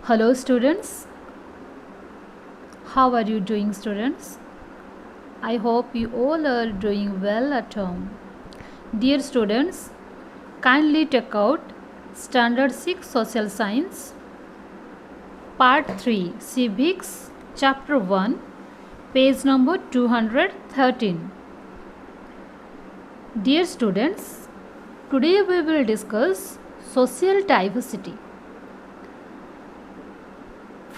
Hello students, how are you doing students? I hope you all are doing well at home. Dear students, kindly take out Standard 6 Social Science, Part 3 Civics, Chapter 1, page number 213. Dear students, today we will discuss social diversity.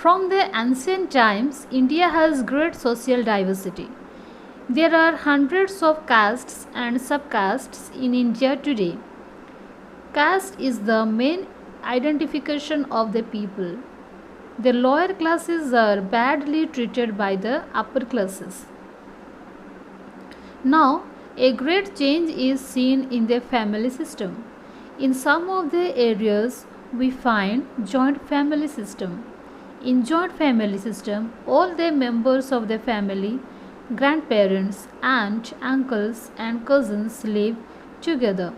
From the ancient times, India has great social diversity. There are hundreds of castes and subcastes in India today. Caste is the main identification of the people. The lower classes are badly treated by the upper classes. Now, a great change is seen in the family system. In some of the areas, we find joint family system. In joint family system, all the members of the family, grandparents, aunt, uncles and cousins live together.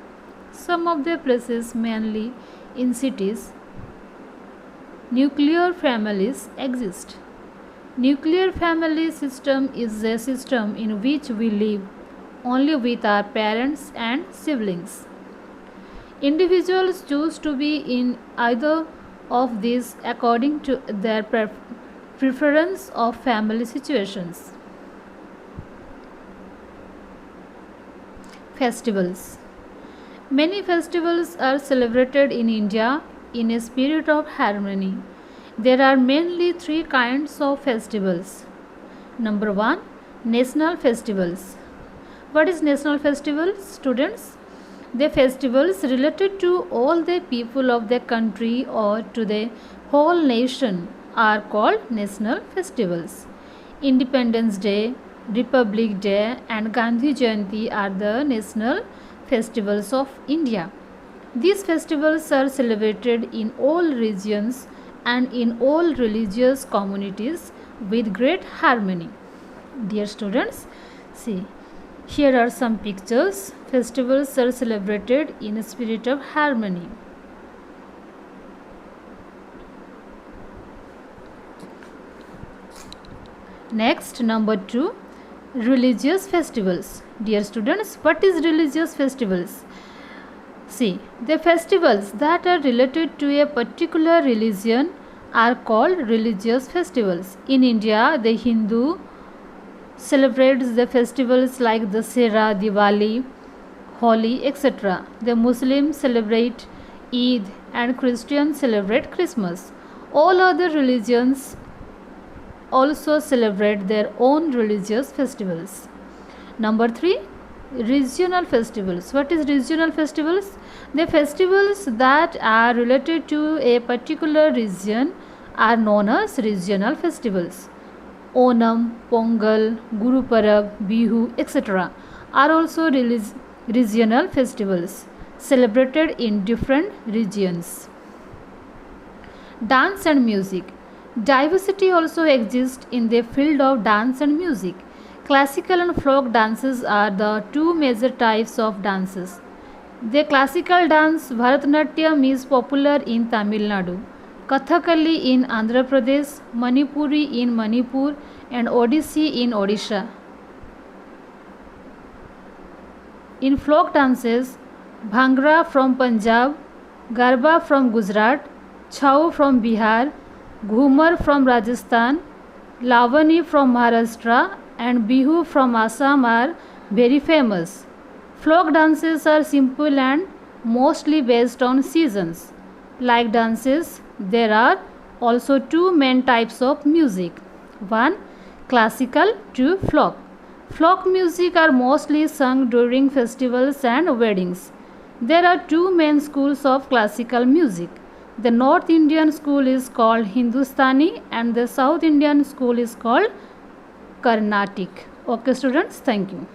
Some of the places, mainly in cities, nuclear families exist. Nuclear family system is a system in which we live only with our parents and siblings. Individuals choose to be in either of these according to their preference of family situations. Festivals. Many festivals are celebrated in India in a spirit of harmony. There are mainly three kinds of festivals. Number 1, national festivals. What is national festivals, students? The festivals related to all the people of the country or to the whole nation are called national festivals. Independence Day, Republic Day and Gandhi Jayanti are the national festivals of India. These festivals are celebrated in all regions and in all religious communities with great harmony. Dear students, see, here are some pictures. Festivals are celebrated in a spirit of harmony. Next, number 2, religious festivals. Dear students, what is religious festivals? See, the festivals that are related to a particular religion are called religious festivals. In India, the Hindu celebrates the festivals like Dussehra, Diwali, Holi, etc. The Muslims celebrate Eid and Christians celebrate Christmas. All other religions also celebrate their own religious festivals. Number 3, regional festivals. What is regional festivals? The festivals that are related to a particular region are known as regional festivals. Onam, Pongal, Guru Parab, Bihu, etc. are also regional festivals celebrated in different regions. Dance and music. Diversity also exists in the field of dance and music. Classical and folk dances are the two major types of dances. The classical dance Bharatanatyam is popular in Tamil Nadu, Kathakali in Andhra Pradesh, Manipuri in Manipur and Odissi in Odisha. In folk dances, Bhangra from Punjab, Garba from Gujarat, Chhau from Bihar, Ghumar from Rajasthan, Lavani from Maharashtra and Bihu from Assam are very famous. Folk dances are simple and mostly based on seasons. Like dances, there are also two main types of music. 1, classical, 2, folk. Folk music are mostly sung during festivals and weddings. There are two main schools of classical music. The North Indian school is called Hindustani and the South Indian school is called Carnatic. Okay students, thank you.